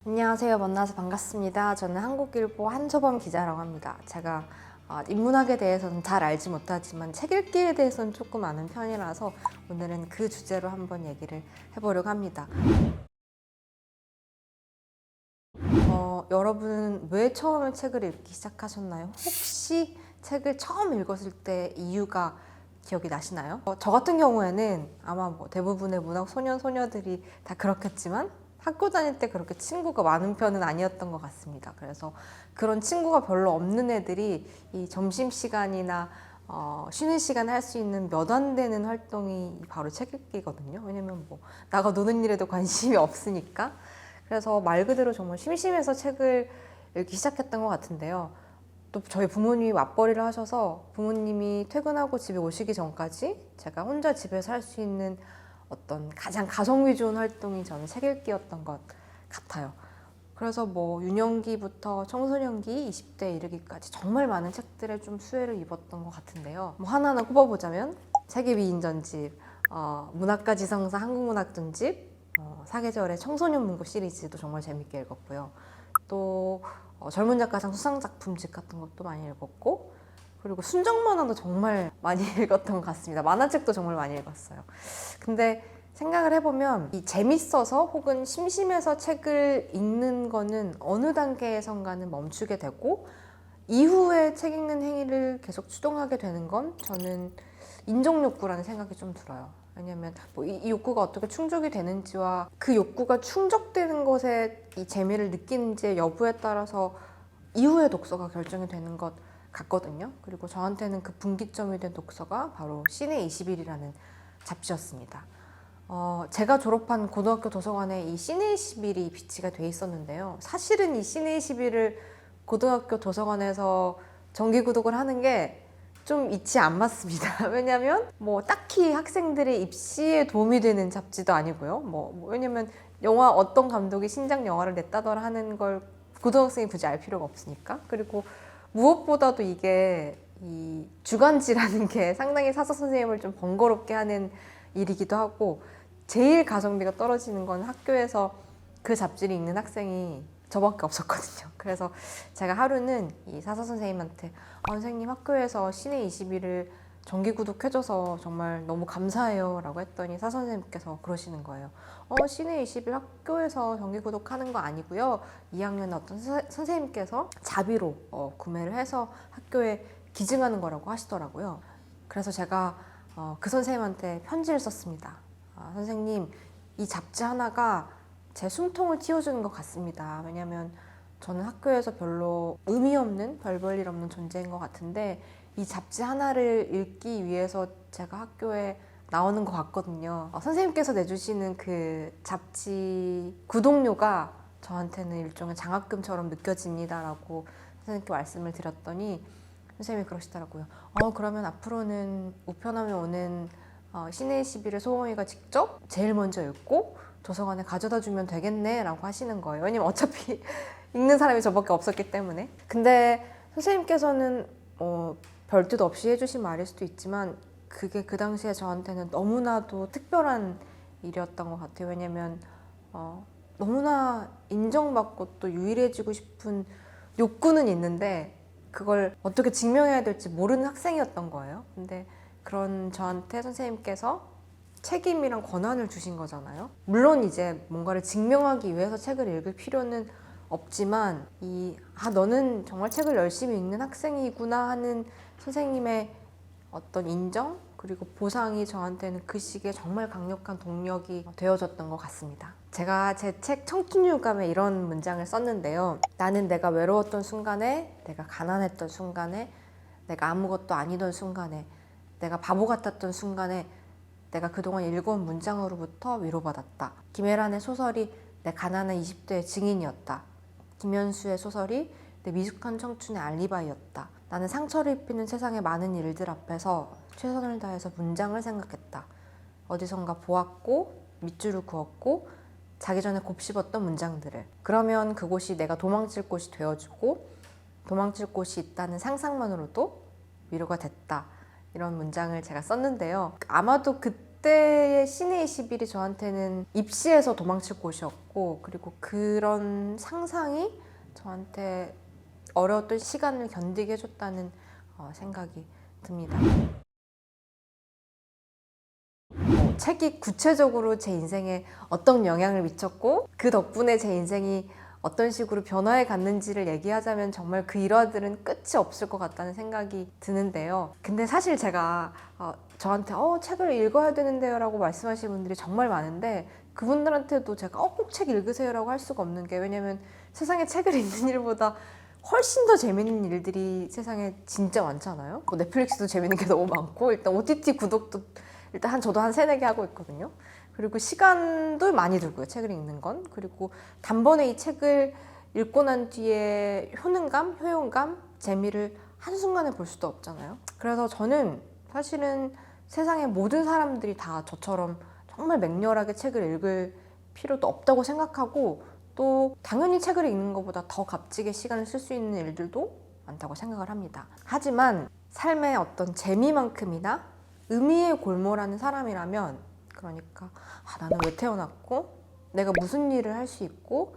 안녕하세요. 만나서 반갑습니다. 저는 한국일보 한소범 기자라고 합니다. 제가 인문학에 대해서는 잘 알지 못하지만 책 읽기에 대해서는 조금 아는 편이라서 오늘은 그 주제로 한번 얘기를 해보려고 합니다. 여러분은 왜 처음에 책을 읽기 시작하셨나요? 혹시 책을 처음 읽었을 때 이유가 기억이 나시나요? 저 같은 경우에는 아마 대부분의 문학 소년, 소녀들이 다 그렇겠지만 학교 다닐 때 그렇게 친구가 많은 편은 아니었던 것 같습니다. 그래서 그런 친구가 별로 없는 애들이 이 점심시간이나 쉬는 시간에 할 수 있는 몇 안 되는 활동이 바로 책 읽기거든요. 왜냐면 나가 노는 일에도 관심이 없으니까. 그래서 말 그대로 정말 심심해서 책을 읽기 시작했던 것 같은데요. 또 저희 부모님이 맞벌이를 하셔서 부모님이 퇴근하고 집에 오시기 전까지 제가 혼자 집에서 할 수 있는 어떤 가장 가성비 좋은 활동이 저는 책 읽기였던 것 같아요. 그래서 유년기부터 청소년기, 20대 이르기까지 정말 많은 책들에 좀 수혜를 입었던 것 같은데요. 하나하나 꼽아보자면 세계 위인전집, 문학가 지성사 한국문학 전집, 사계절의 청소년 문고 시리즈도 정말 재밌게 읽었고요. 또 젊은 작가상 수상작품집 같은 것도 많이 읽었고, 그리고 순정 만화도 정말 많이 읽었던 것 같습니다. 만화책도 정말 많이 읽었어요. 근데 생각을 해보면 이 재밌어서 혹은 심심해서 책을 읽는 거는 어느 단계에선가는 멈추게 되고 이후에 책 읽는 행위를 계속 추동하게 되는 건 저는 인정욕구라는 생각이 좀 들어요. 왜냐면 이 욕구가 어떻게 충족이 되는지와 그 욕구가 충족되는 것에 이 재미를 느끼는지 여부에 따라서 이후의 독서가 결정이 되는 것 같거든요. 그리고 저한테는 그 분기점이 된 독서가 바로 시내 20일이라는 잡지였습니다. 제가 졸업한 고등학교 도서관에 이 시내 20일이 비치가 돼 있었는데요. 사실은 이 시내 20일을 고등학교 도서관에서 정기 구독을 하는 게 좀 이치 안 맞습니다. 왜냐면 딱히 학생들의 입시에 도움이 되는 잡지도 아니고요. 왜냐면 어떤 감독이 신작 영화를 냈다더라 하는 걸 고등학생이 굳이 알 필요가 없으니까. 그리고 무엇보다도 이게 이 주간지라는 게 상당히 사서 선생님을 좀 번거롭게 하는 일이기도 하고, 제일 가성비가 떨어지는 건 학교에서 그 잡지를 읽는 학생이 저밖에 없었거든요. 그래서 제가 하루는 이 사서 선생님한테 선생님 학교에서 시내 20일을 정기 구독해줘서 정말 너무 감사해요 라고 했더니 사서 선생님께서 그러시는 거예요. 시내 20일 학교에서 정기 구독하는 거 아니고요. 2학년 어떤 선생님께서 자비로 구매를 해서 학교에 기증하는 거라고 하시더라고요. 그래서 제가 그 선생님한테 편지를 썼습니다. 선생님, 이 잡지 하나가 제 숨통을 틔워주는 것 같습니다. 왜냐면 저는 학교에서 별로 의미 없는 별 볼 일 없는 존재인 것 같은데 이 잡지 하나를 읽기 위해서 제가 학교에 나오는 것 같거든요. 선생님께서 내주시는 그 잡지 구독료가 저한테는 일종의 장학금처럼 느껴집니다 라고 선생님께 말씀을 드렸더니 선생님이 그러시더라고요. 그러면 앞으로는 우편함에 오는 시내 21의 소홍이가 직접 제일 먼저 읽고 도서관에 가져다 주면 되겠네 라고 하시는 거예요. 왜냐면 어차피 읽는 사람이 저밖에 없었기 때문에. 근데 선생님께서는 별 뜻 없이 해주신 말일 수도 있지만 그게 그 당시에 저한테는 너무나도 특별한 일이었던 것 같아요. 왜냐면 너무나 인정받고 또 유일해지고 싶은 욕구는 있는데 그걸 어떻게 증명해야 될지 모르는 학생이었던 거예요. 근데 그런 저한테 선생님께서 책임이랑 권한을 주신 거잖아요. 물론 이제 뭔가를 증명하기 위해서 책을 읽을 필요는 없지만 너는 정말 책을 열심히 읽는 학생이구나 하는 선생님의 어떤 인정 그리고 보상이 저한테는 그 시기에 정말 강력한 동력이 되어줬던 것 같습니다. 제가 제 책 청춘유감에 이런 문장을 썼는데요. 나는 내가 외로웠던 순간에, 내가 가난했던 순간에, 내가 아무것도 아니던 순간에, 내가 바보 같았던 순간에 내가 그동안 읽어온 문장으로부터 위로받았다. 김애란의 소설이 내 가난한 20대의 증인이었다. 김현수의 소설이 내 미숙한 청춘의 알리바이였다. 나는 상처를 입히는 세상의 많은 일들 앞에서 최선을 다해서 문장을 생각했다. 어디선가 보았고 밑줄을 그었고 자기 전에 곱씹었던 문장들을. 그러면 그곳이 내가 도망칠 곳이 되어주고 도망칠 곳이 있다는 상상만으로도 위로가 됐다. 이런 문장을 제가 썼는데요. 아마도 그때의 신의 21이 저한테는 입시에서 도망칠 곳이었고, 그리고 그런 상상이 저한테 어려웠던 시간을 견디게 해줬다는 생각이 듭니다. 책이 구체적으로 제 인생에 어떤 영향을 미쳤고 그 덕분에 제 인생이 어떤 식으로 변화해 갔는지를 얘기하자면 정말 그 일화들은 끝이 없을 것 같다는 생각이 드는데요. 근데 사실 제가 저한테 책을 읽어야 되는데요 라고 말씀하시는 분들이 정말 많은데, 그분들한테도 제가 꼭 책 읽으세요 라고 할 수가 없는 게, 왜냐면 세상에 책을 읽는 일보다 훨씬 더 재밌는 일들이 세상에 진짜 많잖아요. 뭐 넷플릭스도 재밌는 게 너무 많고, 일단 OTT 구독도 일단 저도 한 3-4개 하고 있거든요. 그리고 시간도 많이 들고요, 책을 읽는 건. 그리고 단번에 이 책을 읽고 난 뒤에 효능감, 효용감, 재미를 한순간에 볼 수도 없잖아요. 그래서 저는 사실은 세상의 모든 사람들이 다 저처럼 정말 맹렬하게 책을 읽을 필요도 없다고 생각하고, 또 당연히 책을 읽는 것보다 더 값지게 시간을 쓸 수 있는 일들도 많다고 생각을 합니다. 하지만 삶의 어떤 재미만큼이나 의미에 골몰하는 사람이라면, 그러니까 나는 왜 태어났고 내가 무슨 일을 할 수 있고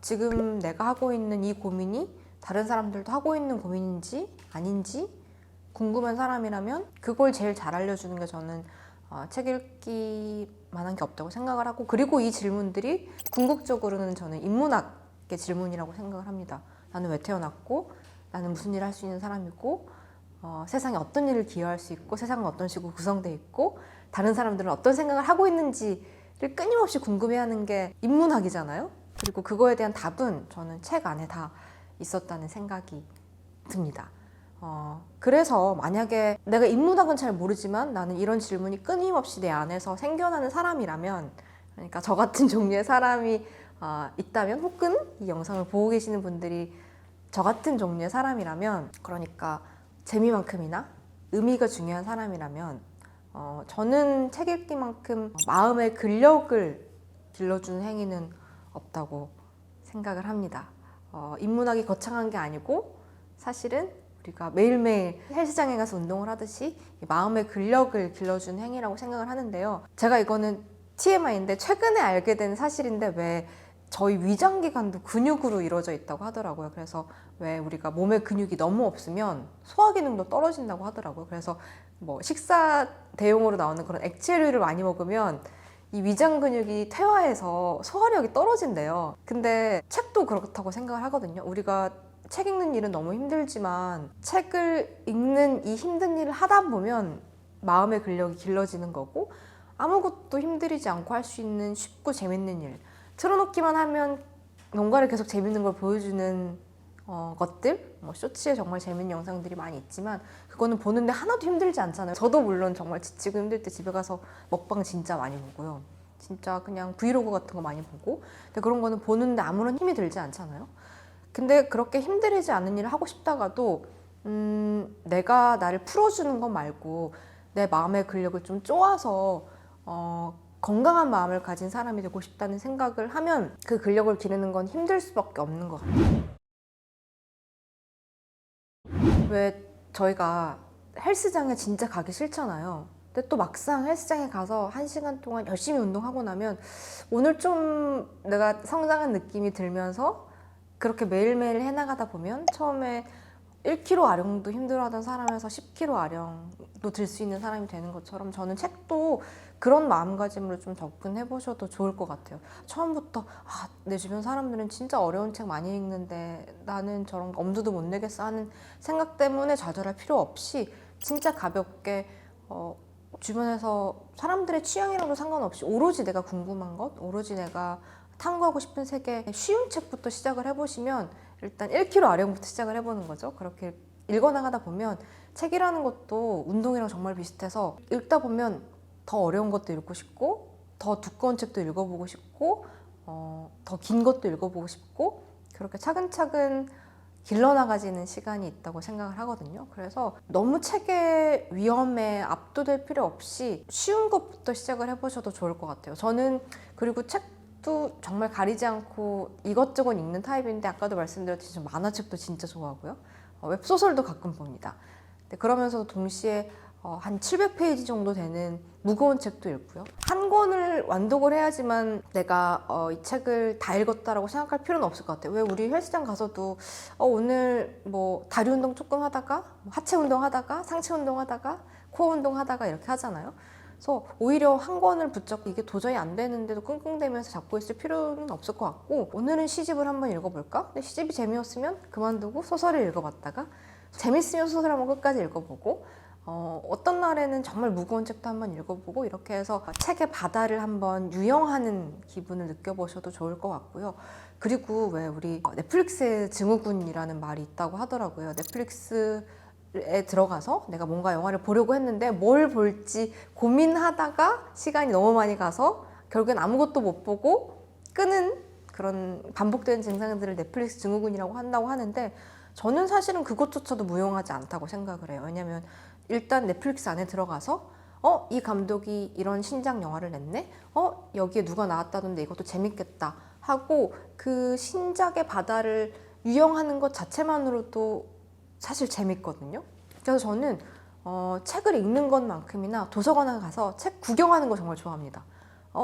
지금 내가 하고 있는 이 고민이 다른 사람들도 하고 있는 고민인지 아닌지 궁금한 사람이라면 그걸 제일 잘 알려주는 게 저는 책 읽기만한 게 없다고 생각을 하고, 그리고 이 질문들이 궁극적으로는 저는 인문학의 질문이라고 생각을 합니다. 나는 왜 태어났고 나는 무슨 일을 할 수 있는 사람이고 세상에 어떤 일을 기여할 수 있고 세상은 어떤 식으로 구성되어 있고 다른 사람들은 어떤 생각을 하고 있는지를 끊임없이 궁금해하는 게 인문학이잖아요. 그리고 그거에 대한 답은 저는 책 안에 다 있었다는 생각이 듭니다. 그래서 만약에 내가 인문학은 잘 모르지만 나는 이런 질문이 끊임없이 내 안에서 생겨나는 사람이라면, 그러니까 저 같은 종류의 사람이 있다면, 혹은 이 영상을 보고 계시는 분들이 저 같은 종류의 사람이라면, 그러니까 재미만큼이나 의미가 중요한 사람이라면 저는 책 읽기만큼 마음의 근력을 길러주는 행위는 없다고 생각을 합니다. 인문학이 거창한 게 아니고 사실은 우리가 매일매일 헬스장에 가서 운동을 하듯이 마음의 근력을 길러주는 행위라고 생각을 하는데요. 제가 이거는 TMI인데 최근에 알게 된 사실인데, 왜 저희 위장기관도 근육으로 이루어져 있다고 하더라고요. 그래서 왜 우리가 몸에 근육이 너무 없으면 소화 기능도 떨어진다고 하더라고요. 그래서 뭐 식사 대용으로 나오는 그런 액체류를 많이 먹으면 이 위장 근육이 퇴화해서 소화력이 떨어진대요. 근데 책도 그렇다고 생각을 하거든요. 우리가 책 읽는 일은 너무 힘들지만 책을 읽는 이 힘든 일을 하다 보면 마음의 근력이 길러지는 거고, 아무것도 힘들이지 않고 할 수 있는 쉽고 재밌는 일, 틀어놓기만 하면 뭔가를 계속 재밌는 걸 보여주는 것들, 뭐 쇼츠에 정말 재밌는 영상들이 많이 있지만 그거는 보는데 하나도 힘들지 않잖아요. 저도 물론 정말 지치고 힘들 때 집에 가서 먹방 진짜 많이 보고요. 진짜 그냥 브이로그 같은 거 많이 보고, 근데 그런 거는 보는데 아무런 힘이 들지 않잖아요. 근데 그렇게 힘들지 않은 일을 하고 싶다가도 내가 나를 풀어주는 것 말고 내 마음의 근력을 좀 쪼아서 건강한 마음을 가진 사람이 되고 싶다는 생각을 하면 그 근력을 기르는 건 힘들 수밖에 없는 것 같아요. 왜 저희가 헬스장에 진짜 가기 싫잖아요. 근데 또 막상 헬스장에 가서 1시간 동안 열심히 운동하고 나면 오늘 좀 내가 성장한 느낌이 들면서 그렇게 매일매일 해나가다 보면 처음에 1kg 아령도 힘들어하던 사람에서 10kg 아령도 들 수 있는 사람이 되는 것처럼, 저는 책도 그런 마음가짐으로 좀 접근해 보셔도 좋을 것 같아요. 처음부터 내 주변 사람들은 진짜 어려운 책 많이 읽는데 나는 저런 엄두도 못 내겠어 하는 생각 때문에 좌절할 필요 없이 진짜 가볍게 주변에서 사람들의 취향이랑도 상관없이 오로지 내가 궁금한 것, 오로지 내가 탐구하고 싶은 세계, 쉬운 책부터 시작을 해보시면, 일단 1kg 아령부터 시작을 해보는 거죠. 그렇게 읽어나가다 보면 책이라는 것도 운동이랑 정말 비슷해서 읽다 보면 더 어려운 것도 읽고 싶고 더 두꺼운 책도 읽어보고 싶고 더 긴 것도 읽어보고 싶고, 그렇게 차근차근 길러나가지는 시간이 있다고 생각을 하거든요. 그래서 너무 책의 위험에 압도될 필요 없이 쉬운 것부터 시작을 해보셔도 좋을 것 같아요. 저는 그리고 책도 정말 가리지 않고 이것저것 읽는 타입인데, 아까도 말씀드렸듯이 만화책도 진짜 좋아하고요. 웹소설도 가끔 봅니다. 그러면서도 동시에 한 700페이지 정도 되는 무거운 책도 읽고요. 한 권을 완독을 해야지만 내가 이 책을 다 읽었다라고 생각할 필요는 없을 것 같아요. 왜 우리 헬스장 가서도 오늘 뭐 다리 운동 조금 하다가 하체 운동 하다가 상체 운동 하다가 코어 운동 하다가 이렇게 하잖아요. 그래서 오히려 한 권을 붙잡고 이게 도저히 안 되는데도 끙끙대면서 잡고 있을 필요는 없을 것 같고, 오늘은 시집을 한번 읽어볼까? 근데 시집이 재미없으면 그만두고 소설을 읽어봤다가, 재밌으면 소설 한번 끝까지 읽어보고, 어떤 날에는 정말 무거운 책도 한번 읽어보고, 이렇게 해서 책의 바다를 한번 유영하는 기분을 느껴보셔도 좋을 것 같고요. 그리고 왜 우리 넷플릭스의 증후군이라는 말이 있다고 하더라고요. 넷플릭스에 들어가서 내가 뭔가 영화를 보려고 했는데 뭘 볼지 고민하다가 시간이 너무 많이 가서 결국엔 아무것도 못 보고 끄는 그런 반복되는 증상들을 넷플릭스 증후군이라고 한다고 하는데, 저는 사실은 그것조차도 무용하지 않다고 생각을 해요. 왜냐면 일단 넷플릭스 안에 들어가서 이 감독이 이런 신작 영화를 냈네? 여기에 누가 나왔다던데 이것도 재밌겠다 하고 그 신작의 바다를 유영하는 것 자체만으로도 사실 재밌거든요. 그래서 저는 책을 읽는 것만큼이나 도서관에 가서 책 구경하는 거 정말 좋아합니다.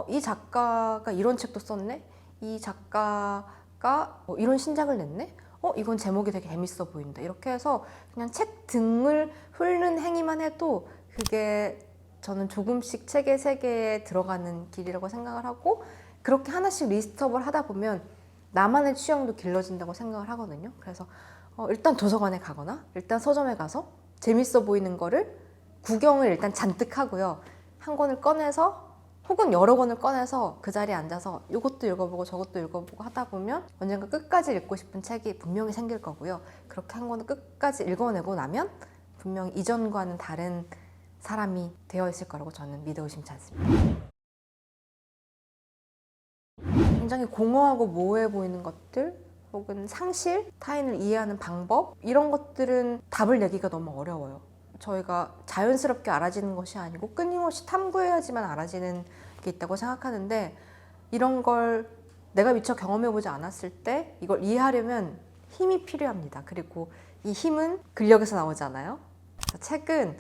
이 작가가 이런 책도 썼네? 이 작가가 이런 신작을 냈네? 이건 제목이 되게 재밌어 보인다. 이렇게 해서 그냥 책 등을 훑는 행위만 해도 그게 저는 조금씩 책의 세계에 들어가는 길이라고 생각을 하고, 그렇게 하나씩 리스트업을 하다 보면 나만의 취향도 길러진다고 생각을 하거든요. 그래서 일단 도서관에 가거나 일단 서점에 가서 재밌어 보이는 거를 구경을 일단 잔뜩 하고요. 한 권을 꺼내서 혹은 여러 권을 꺼내서 그 자리에 앉아서 이것도 읽어보고 저것도 읽어보고 하다 보면 언젠가 끝까지 읽고 싶은 책이 분명히 생길 거고요. 그렇게 한 권을 끝까지 읽어내고 나면 분명히 이전과는 다른 사람이 되어 있을 거라고 저는 믿어 의심치 않습니다. 굉장히 공허하고 모호해 보이는 것들 혹은 상실, 타인을 이해하는 방법, 이런 것들은 답을 내기가 너무 어려워요. 저희가 자연스럽게 알아지는 것이 아니고 끊임없이 탐구해야지만 알아지는 게 있다고 생각하는데, 이런 걸 내가 미처 경험해보지 않았을 때 이걸 이해하려면 힘이 필요합니다. 그리고 이 힘은 근력에서 나오잖아요. 책은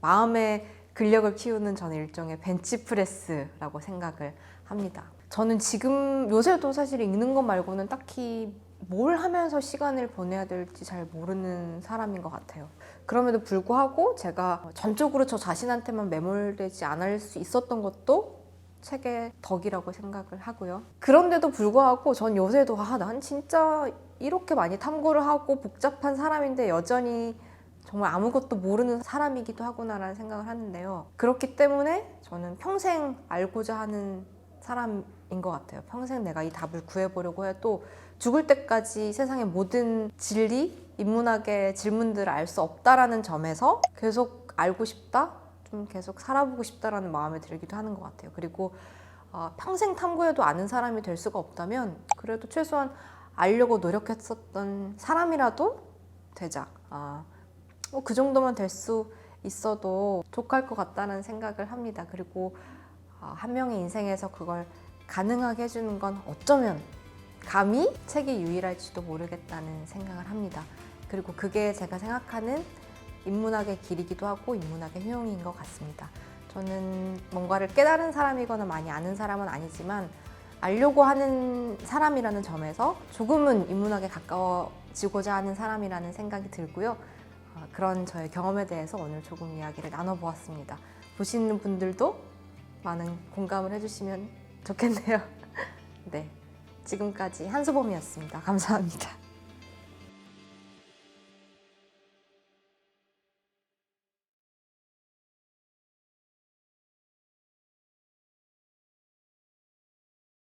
마음의 근력을 키우는 저는 일종의 벤치프레스라고 생각을 합니다. 저는 지금 요새도 사실 읽는 것 말고는 딱히 뭘 하면서 시간을 보내야 될지 잘 모르는 사람인 것 같아요. 그럼에도 불구하고 제가 전적으로 저 자신한테만 매몰되지 않을 수 있었던 것도 책의 덕이라고 생각을 하고요. 그런데도 불구하고 전 요새도 난 진짜 이렇게 많이 탐구를 하고 복잡한 사람인데 여전히 정말 아무것도 모르는 사람이기도 하구나라는 생각을 하는데요. 그렇기 때문에 저는 평생 알고자 하는 사람인 것 같아요. 평생 내가 이 답을 구해보려고 해도 죽을 때까지 세상의 모든 진리, 인문학의 질문들을 알 수 없다라는 점에서 계속 알고 싶다, 좀 계속 살아보고 싶다라는 마음이 들기도 하는 것 같아요. 그리고 평생 탐구해도 아는 사람이 될 수가 없다면 그래도 최소한 알려고 노력했었던 사람이라도 되자. 그 정도만 될 수 있어도 족할 것 같다는 생각을 합니다. 그리고 한 명의 인생에서 그걸 가능하게 해주는 건 어쩌면 감히 책이 유일할지도 모르겠다는 생각을 합니다. 그리고 그게 제가 생각하는 인문학의 길이기도 하고 인문학의 효용인 것 같습니다. 저는 뭔가를 깨달은 사람이거나 많이 아는 사람은 아니지만 알려고 하는 사람이라는 점에서 조금은 인문학에 가까워지고자 하는 사람이라는 생각이 들고요. 그런 저의 경험에 대해서 오늘 조금 이야기를 나눠보았습니다. 보시는 분들도 많은 공감을 해주시면 좋겠네요. 네, 지금까지 한수범이었습니다. 감사합니다.